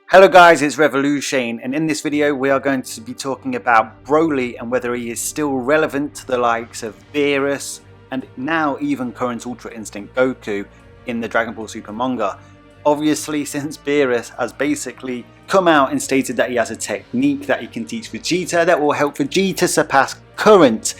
Hello guys, it's Revolution, and in this video we are going to be talking about Broly and whether he is still relevant to the likes of Beerus and now even current Ultra Instinct Goku in the Dragon Ball Super manga. Obviously, since Beerus has basically come out and stated that he has a technique that he can teach Vegeta that will help Vegeta surpass current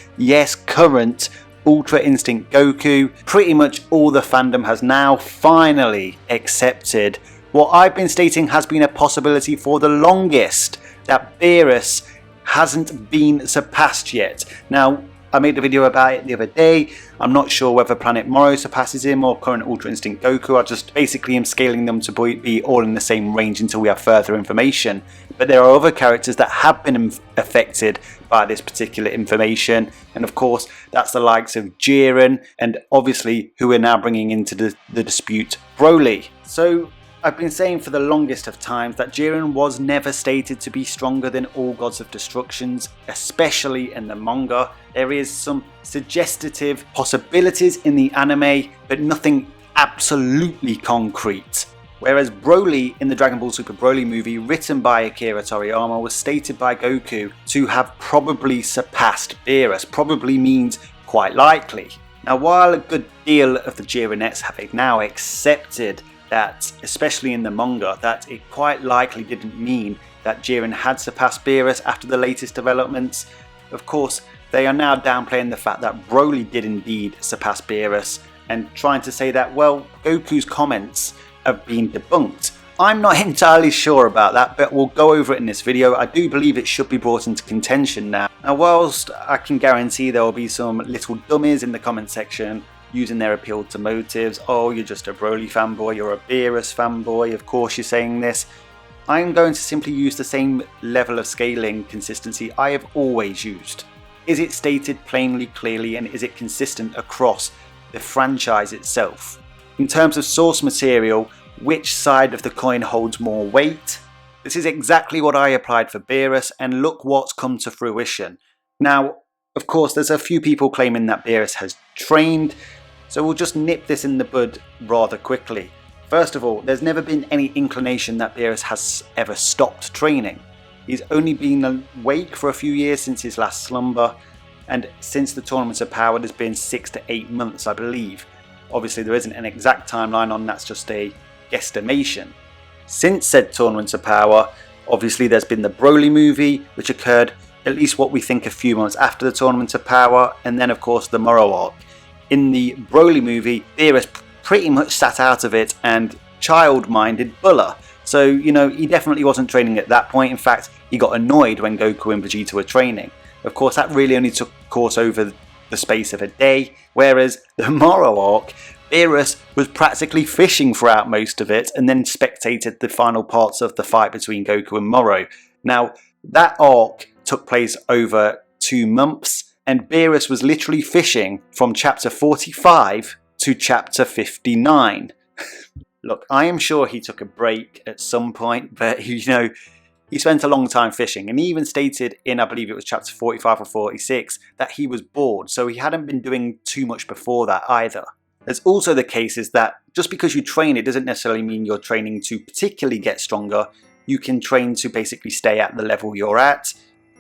Ultra Instinct Goku, pretty much all the fandom has now finally accepted what I've been stating has been a possibility for the longest, that Beerus hasn't been surpassed yet. Now, I made a video about it the other day. I'm not sure whether Planet Moro surpasses him or current Ultra Instinct Goku. I just basically am scaling them to be all in the same range until we have further information. But there are other characters that have been affected by this particular information, and of course that's the likes of Jiren and obviously who we're now bringing into the dispute, Broly. So I've been saying for the longest of times that Jiren was never stated to be stronger than all gods of destructions, especially in the manga. There is some suggestive possibilities in the anime, but nothing absolutely concrete. Whereas Broly in the Dragon Ball Super Broly movie, written by Akira Toriyama, was stated by Goku to have probably surpassed Beerus. Probably means quite likely. Now, while a good deal of the Jirenettes have now accepted that, especially in the manga, that it quite likely didn't mean that Jiren had surpassed Beerus after the latest developments, of course they are now downplaying the fact that Broly did indeed surpass Beerus and trying to say that, well, Goku's comments have been debunked. I'm not entirely sure about that, but we'll go over it in this video. I do believe it should be brought into contention now. Now, whilst I can guarantee there will be some little dummies in the comment section using their appeal to motives, oh, you're just a Broly fanboy, you're a Beerus fanboy, of course you're saying this. I'm going to simply use the same level of scaling consistency I have always used. Is it stated plainly, clearly, and is it consistent across the franchise itself? In terms of source material, which side of the coin holds more weight? This is exactly what I applied for Beerus, and look what's come to fruition. Now, of course, there's a few people claiming that Beerus has trained, so we'll just nip this in the bud rather quickly. First of all, there's never been any inclination that Beerus has ever stopped training. He's only been awake for a few years since his last slumber, and since the Tournaments of Power there's been 6 to 8 months, I believe. Obviously there isn't an exact timeline on, that's just a guesstimation. Since said Tournaments of Power, obviously there's been the Broly movie, which occurred at least what we think a few months after the Tournament of Power, and then of course the Moro arc. In the Broly movie, Beerus pretty much sat out of it and child-minded Buller. So, you know, he definitely wasn't training at that point. In fact, he got annoyed when Goku and Vegeta were training. Of course, that really only took course over the space of a day, whereas the Moro arc, Beerus was practically fishing throughout most of it and then spectated the final parts of the fight between Goku and Moro. Now, that arc took place over 2 months, and Beerus was literally fishing from chapter 45 to chapter 59. Look, I am sure he took a break at some point, but you know, he spent a long time fishing, and he even stated in, I believe it was chapter 45 or 46, that he was bored, so he hadn't been doing too much before that either. There's also the case is that just because you train, it doesn't necessarily mean you're training to particularly get stronger. You can train to basically stay at the level you're at.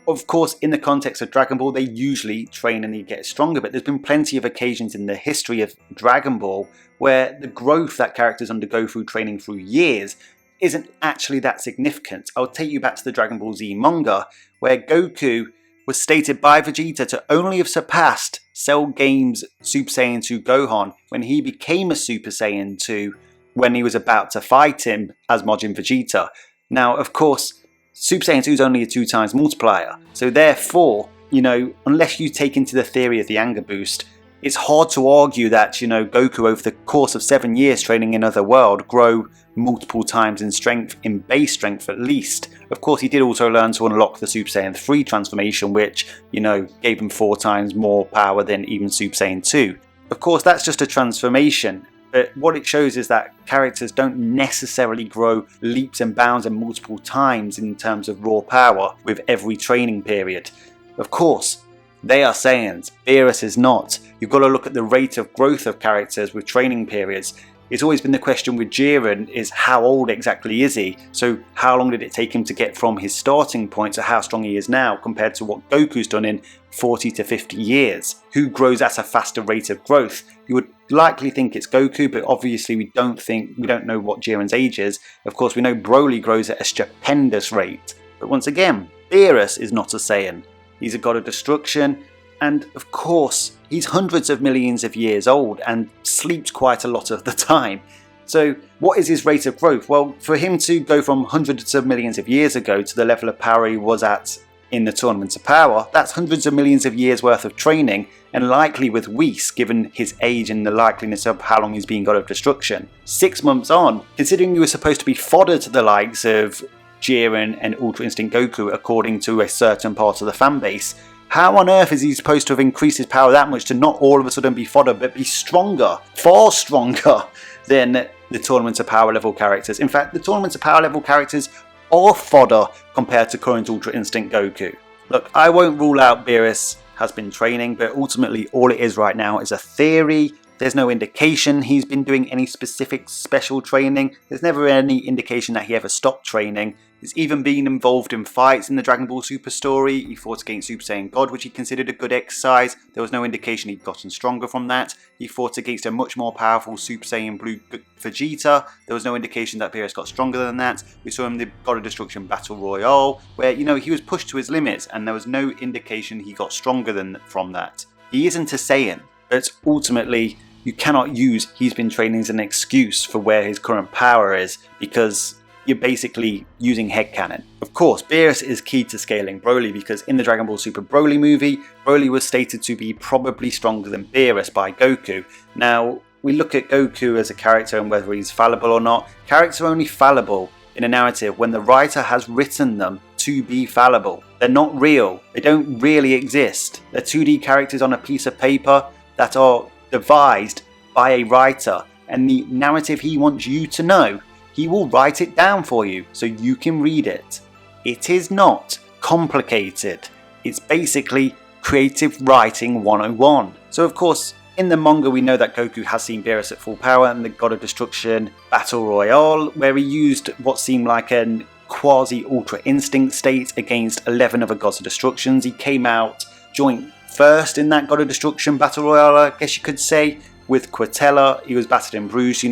Of course, in the context of Dragon Ball, they usually train and they get stronger, but there's been plenty of occasions in the history of Dragon Ball where the growth that characters undergo through training through years isn't actually that significant. I'll take you back to the Dragon Ball Z manga, where Goku was stated by Vegeta to only have surpassed Cell Games Super Saiyan 2 Gohan when he became a Super Saiyan 2 when he was about to fight him as Majin Vegeta. Now, of course, Super Saiyan 2 is only a 2 times multiplier, so therefore, you know, unless you take into the theory of the anger boost, it's hard to argue that, you know, Goku over the course of 7 years training in Otherworld grow multiple times in strength, in base strength at least. Of course, he did also learn to unlock the Super Saiyan 3 transformation, which, you know, gave him 4 times more power than even Super Saiyan 2. Of course, that's just a transformation. But what it shows is that characters don't necessarily grow leaps and bounds and multiple times in terms of raw power with every training period. Of course, they are Saiyans, Beerus is not. You've got to look at the rate of growth of characters with training periods. It's always been the question with Jiren is how old exactly is he? So how long did it take him to get from his starting point to how strong he is now compared to what Goku's done in 40 to 50 years? Who grows at a faster rate of growth? You would likely think it's Goku, but obviously we don't know what Jiren's age is. Of course, we know Broly grows at a stupendous rate. But once again, Beerus is not a Saiyan. He's a god of destruction, and of course, he's hundreds of millions of years old and sleeps quite a lot of the time. So what is his rate of growth? Well, for him to go from hundreds of millions of years ago to the level of power he was at in the Tournament of Power, that's hundreds of millions of years worth of training, and likely with Whis, given his age and the likeliness of how long he's been God of Destruction. 6 months on, considering you were supposed to be fodder to the likes of Jiren and Ultra Instinct Goku according to a certain part of the fan base, how on earth is he supposed to have increased his power that much to not all of a sudden be fodder, but be stronger, far stronger than the Tournament of Power level characters? In fact, the Tournament of Power level characters are fodder compared to current Ultra Instinct Goku. Look, I won't rule out Beerus has been training, but ultimately all it is right now is a theory. There's no indication he's been doing any specific special training. There's never any indication that he ever stopped training. He's even been involved in fights in the Dragon Ball Super story. He fought against Super Saiyan God, which he considered a good exercise. There was no indication he'd gotten stronger from that. He fought against a much more powerful Super Saiyan Blue Vegeta. There was no indication that Beerus got stronger than that. We saw him in the God of Destruction Battle Royale, where, he was pushed to his limits, and there was no indication he got stronger from that. He isn't a Saiyan, but ultimately, you cannot use he's been training as an excuse for where his current power is, because you're basically using headcanon. Of course, Beerus is key to scaling Broly, because in the Dragon Ball Super Broly movie, Broly was stated to be probably stronger than Beerus by Goku. Now, we look at Goku as a character and whether he's fallible or not. Characters are only fallible in a narrative when the writer has written them to be fallible. They're not real. They don't really exist. They're 2D characters on a piece of paper that are devised by a writer, and the narrative he wants you to know, he will write it down for you so you can read it. It is not complicated. It's basically creative writing 101. So of course, in the manga we know that Goku has seen Beerus at full power in the God of Destruction Battle Royale, where he used what seemed like an quasi Ultra Instinct state against 11 other Gods of Destructions. He came out joint first in that God of Destruction Battle Royale, I guess you could say. With Quatella, he was battered and bruised,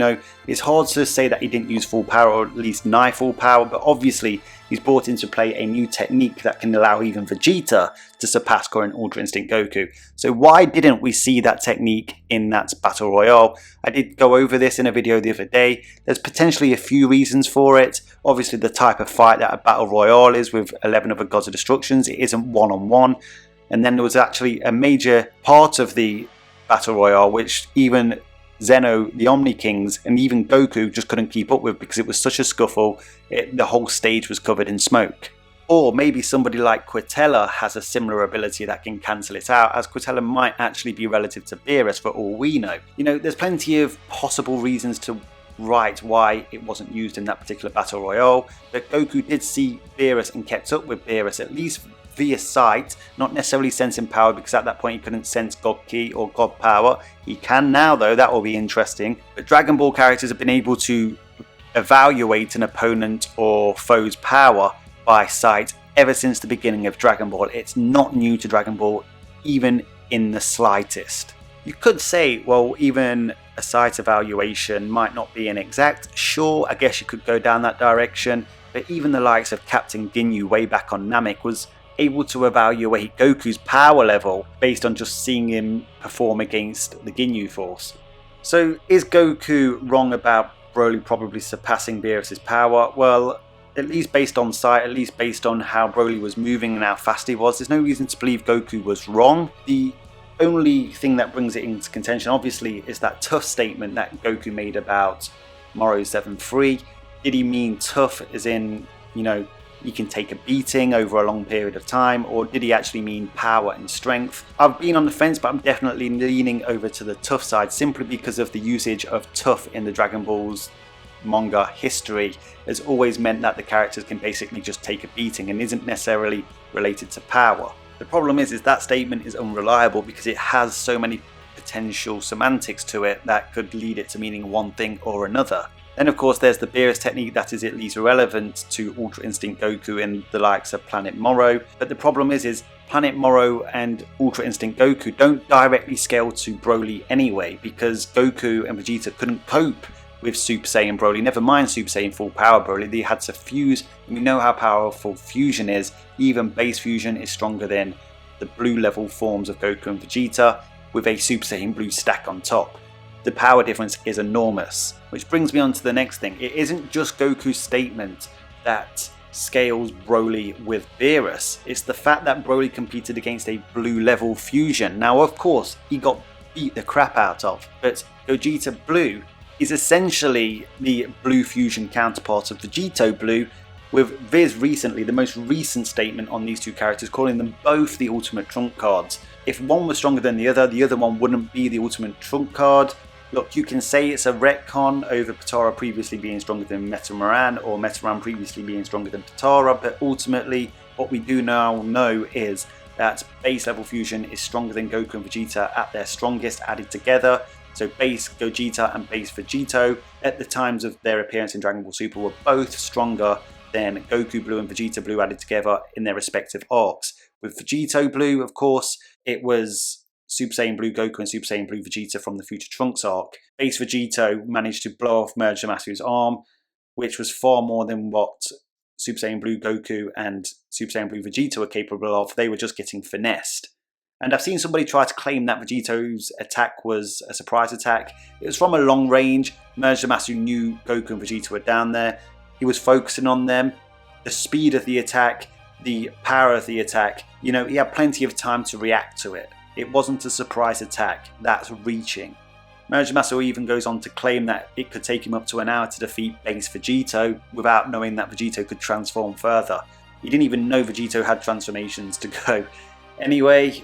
It's hard to say that he didn't use full power, or at least nigh full power, but obviously he's brought into play a new technique that can allow even Vegeta to surpass current Ultra Instinct Goku. So why didn't we see that technique in that Battle Royale? I did go over this in a video the other day. There's potentially a few reasons for it. Obviously the type of fight that a Battle Royale is with 11 other Gods of Destructions, it isn't one-on-one. And then there was actually a major part of the Battle Royale which even Zeno, the Omni Kings, and even Goku just couldn't keep up with, because it was such a scuffle, the whole stage was covered in smoke. Or maybe somebody like Quatella has a similar ability that can cancel it out, as Quatella might actually be relative to Beerus for all we know. There's plenty of possible reasons to write why it wasn't used in that particular Battle Royale, but Goku did see Beerus and kept up with Beerus, at least via sight, not necessarily sensing power, because at that point he couldn't sense God Ki or God Power. He can now though, that will be interesting. But Dragon Ball characters have been able to evaluate an opponent or foe's power by sight ever since the beginning of Dragon Ball. It's not new to Dragon Ball, even in the slightest. You could say, well, even a sight evaluation might not be inexact. Sure, I guess you could go down that direction, but even the likes of Captain Ginyu way back on Namek was able to evaluate Goku's power level based on just seeing him perform against the Ginyu Force. So is Goku wrong about Broly probably surpassing Beerus' power? Well, at least based on sight, at least based on how Broly was moving and how fast he was, there's no reason to believe Goku was wrong. The only thing that brings it into contention obviously is that tough statement that Goku made about Moro 7-3. Did he mean tough as in, you can take a beating over a long period of time, or did he actually mean power and strength? I've been on the fence, but I'm definitely leaning over to the tough side, simply because of the usage of tough in the Dragon Ball's manga history has always meant that the characters can basically just take a beating and isn't necessarily related to power. The problem is that statement is unreliable because it has so many potential semantics to it that could lead it to meaning one thing or another. Then of course there's the Beerus technique that is at least relevant to Ultra Instinct Goku in the likes of Planet Moro, but the problem is Planet Moro and Ultra Instinct Goku don't directly scale to Broly anyway, because Goku and Vegeta couldn't cope with Super Saiyan Broly, never mind Super Saiyan Full Power Broly. They had to fuse, and we know how powerful fusion is. Even base fusion is stronger than the blue level forms of Goku and Vegeta, with a Super Saiyan Blue stack on top. The power difference is enormous, which brings me on to the next thing. It isn't just Goku's statement that scales Broly with Beerus, it's the fact that Broly competed against a blue level fusion. Now of course he got beat the crap out of, but Gogeta Blue is essentially the blue fusion counterpart of Vegito Blue, with Viz recently, the most recent statement on these two characters, calling them both the ultimate trump cards. If one was stronger than the other one wouldn't be the ultimate trump card. Look, you can say it's a retcon over Potara previously being stronger than Metamoran, or Metamoran previously being stronger than Potara, but ultimately what we do now know is that base level fusion is stronger than Goku and Vegeta at their strongest added together. So base Gogeta and base Vegito at the times of their appearance in Dragon Ball Super were both stronger than Goku Blue and Vegeta Blue added together in their respective arcs. With Vegito Blue, of course, it was Super Saiyan Blue Goku and Super Saiyan Blue Vegeta from the Future Trunks arc. Base Vegito managed to blow off Merge Zamasu's arm, which was far more than what Super Saiyan Blue Goku and Super Saiyan Blue Vegeta were capable of. They were just getting finessed. And I've seen somebody try to claim that Vegito's attack was a surprise attack. It was from a long range. Merge Zamasu knew Goku and Vegeta were down there. He was focusing on them. The speed of the attack, the power of the attack, you know, he had plenty of time to react to it. It wasn't a surprise attack. That's reaching. Merge Zamasu even goes on to claim that it could take him up to an hour to defeat base Vegito without knowing that Vegito could transform further. He didn't even know Vegito had transformations to go. Anyway,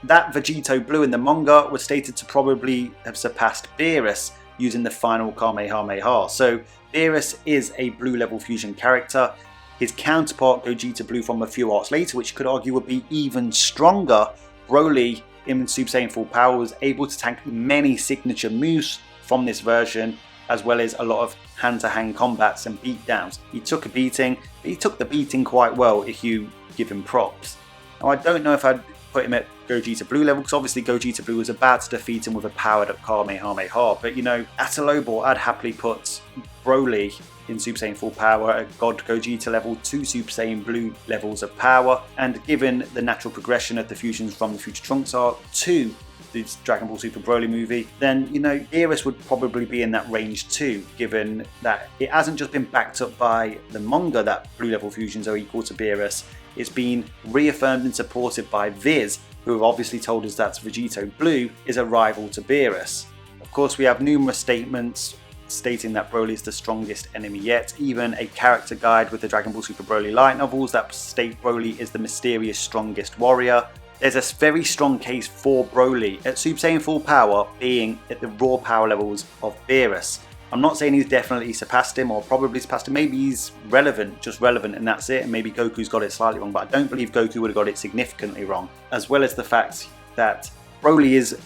that Vegito Blue in the manga was stated to probably have surpassed Beerus using the final Kamehameha. So Beerus is a blue level fusion character. His counterpart Gogeta Blue from a few arcs later, which could argue would be even stronger, Broly in Super Saiyan Full Power was able to tank many signature moves from this version, as well as a lot of hand-to-hand combats and beatdowns. He took a beating, but he took the beating quite well if you give him props. Now I don't know if I'd put him at Gogeta Blue level, because obviously Gogeta Blue was about to defeat him with a powered up Kamehameha, but you know, at a low ball I'd happily put Broly in Super Saiyan Full Power at God Gogeta level, 2 Super Saiyan Blue levels of power, and given the natural progression of the fusions from the Future Trunks arc to the Dragon Ball Super Broly movie, then you know, Beerus would probably be in that range too, given that it hasn't just been backed up by the manga that blue level fusions are equal to Beerus. It's been reaffirmed and supported by Viz, who have obviously told us that Vegito Blue is a rival to Beerus. Of course, we have numerous statements stating that Broly is the strongest enemy yet, even a character guide with the Dragon Ball Super Broly light novels that state Broly is the mysterious strongest warrior. There's a very strong case for Broly at Super Saiyan Full Power being at the raw power levels of Beerus. I'm not saying he's definitely surpassed him or probably surpassed him. Maybe he's relevant, just relevant, and that's it. And maybe Goku's got it slightly wrong, but I don't believe Goku would have got it significantly wrong. As well as the fact that Broly is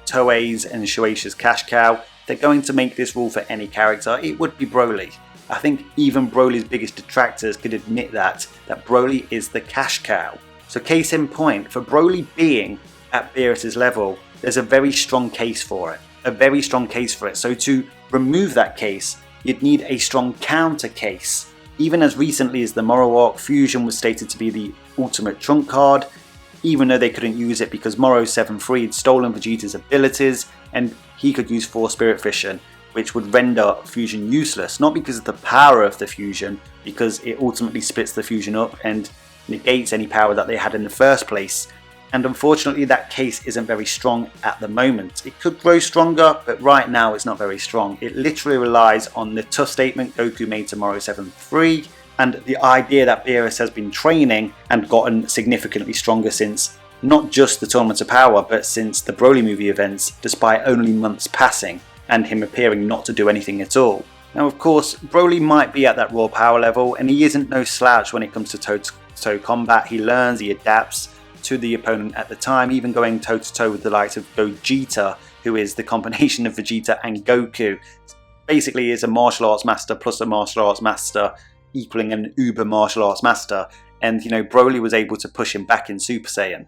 Toei's and Shueisha's cash cow. They're going to make this rule for any character. It would be Broly. I think even Broly's biggest detractors could admit that Broly is the cash cow. So case in point, for Broly being at Beerus' level, there's a very strong case for it. A very strong case for it. So to remove that case, you'd need a strong counter case. Even as recently as the Moro arc, Fusion was stated to be the ultimate trump card, even though they couldn't use it because Moro 7-3 had stolen Vegeta's abilities and he could use Force Spirit Fission, which would render Fusion useless, not because of the power of the Fusion, because it ultimately splits the Fusion up and negates any power that they had in the first place. And unfortunately that case isn't very strong at the moment. It could grow stronger, but right now it's not very strong. It literally relies on the tough statement Goku made to Moro 7-3 and the idea that Beerus has been training and gotten significantly stronger since not just the Tournament of Power, but since the Broly movie events, despite only months passing and him appearing not to do anything at all. Now of course, Broly might be at that raw power level and he isn't no slouch when it comes to toe-to-toe combat. He learns, he adapts to the opponent at the time, even going toe to toe with the likes of Gogeta, who is the combination of Vegeta and Goku. Basically is a martial arts master plus a martial arts master equaling an uber martial arts master, and Broly was able to push him back in Super Saiyan.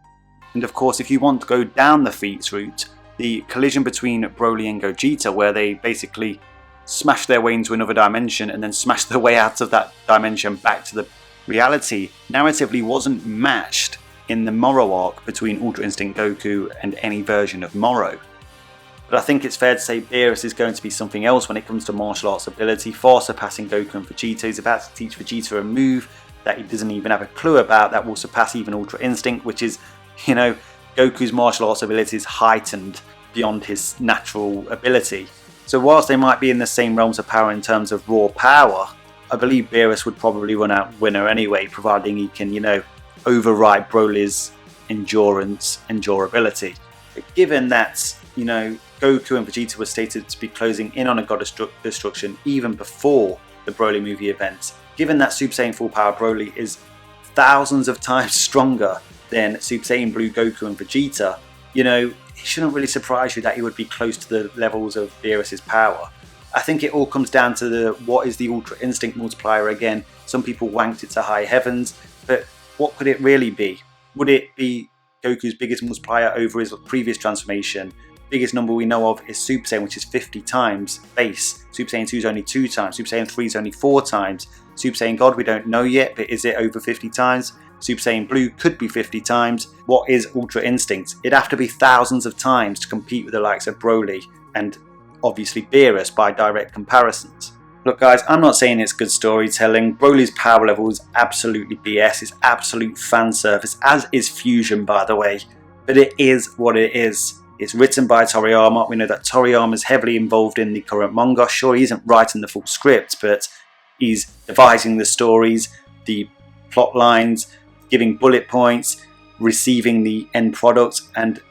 And of course, if you want to go down the feats route, the collision between Broly and Gogeta, where they basically smash their way into another dimension and then smash their way out of that dimension back to the reality, narratively wasn't matched in the Moro arc between Ultra Instinct Goku and any version of Moro. But I think it's fair to say Beerus is going to be something else when it comes to martial arts ability, far surpassing Goku and Vegeta. He's about to teach Vegeta a move that he doesn't even have a clue about that will surpass even Ultra Instinct, which is, Goku's martial arts ability is heightened beyond his natural ability. So whilst they might be in the same realms of power in terms of raw power, I believe Beerus would probably run out winner anyway, providing he can, override Broly's endurance and durability. But given that, Goku and Vegeta were stated to be closing in on a god of destruction even before the Broly movie event, given that Super Saiyan Full Power Broly is thousands of times stronger than Super Saiyan Blue Goku and Vegeta, it shouldn't really surprise you that he would be close to the levels of Beerus's power. I think it all comes down to what is the Ultra Instinct multiplier again. Some people wanked it to high heavens, but what could it really be? Would it be Goku's biggest multiplier over his previous transformation? Biggest number we know of is Super Saiyan, which is 50 times base. Super Saiyan 2 is only 2 times. Super Saiyan 3 is only 4 times. Super Saiyan God we don't know yet, but is it over 50 times? Super Saiyan Blue could be 50 times. What is Ultra Instinct? It'd have to be thousands of times to compete with the likes of Broly and obviously Beerus by direct comparisons. Look guys, I'm not saying it's good storytelling. Broly's power level is absolutely BS. It's absolute fan service, as is Fusion by the way. But it is what it is. It's written by Toriyama. We know that Toriyama is heavily involved in the current manga. Sure, he isn't writing the full script, but he's devising the stories, the plot lines, giving bullet points, receiving the end product, and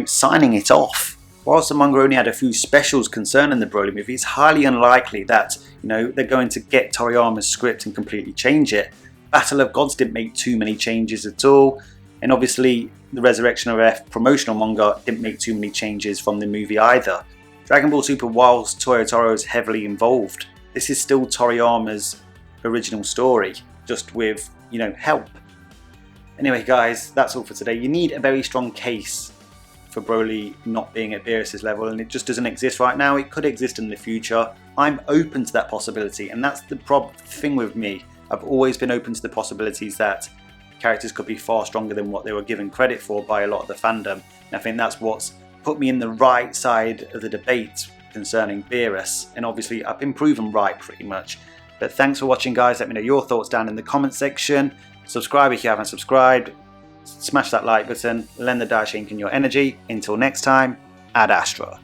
signing it off. Whilst the manga only had a few specials concerning the Broly movie, it's highly unlikely that they're going to get Toriyama's script and completely change it. Battle of Gods didn't make too many changes at all, and obviously the Resurrection of F promotional manga didn't make too many changes from the movie either. Dragon Ball Super, whilst Toyotaro is heavily involved, this is still Toriyama's original story, just with help. Anyway guys, that's all for today. You need a very strong case for Broly not being at Beerus's level, and it just doesn't exist right now. It could exist in the future. I'm open to that possibility, and that's the thing with me. I've always been open to the possibilities that characters could be far stronger than what they were given credit for by a lot of the fandom. And I think that's what's put me in the right side of the debate concerning Beerus, and obviously I've been proven right pretty much. But thanks for watching guys. Let me know your thoughts down in the comment section. Subscribe if you haven't subscribed. Smash that like button. Lend the Daishinken your energy. Until next time, Ad Astra.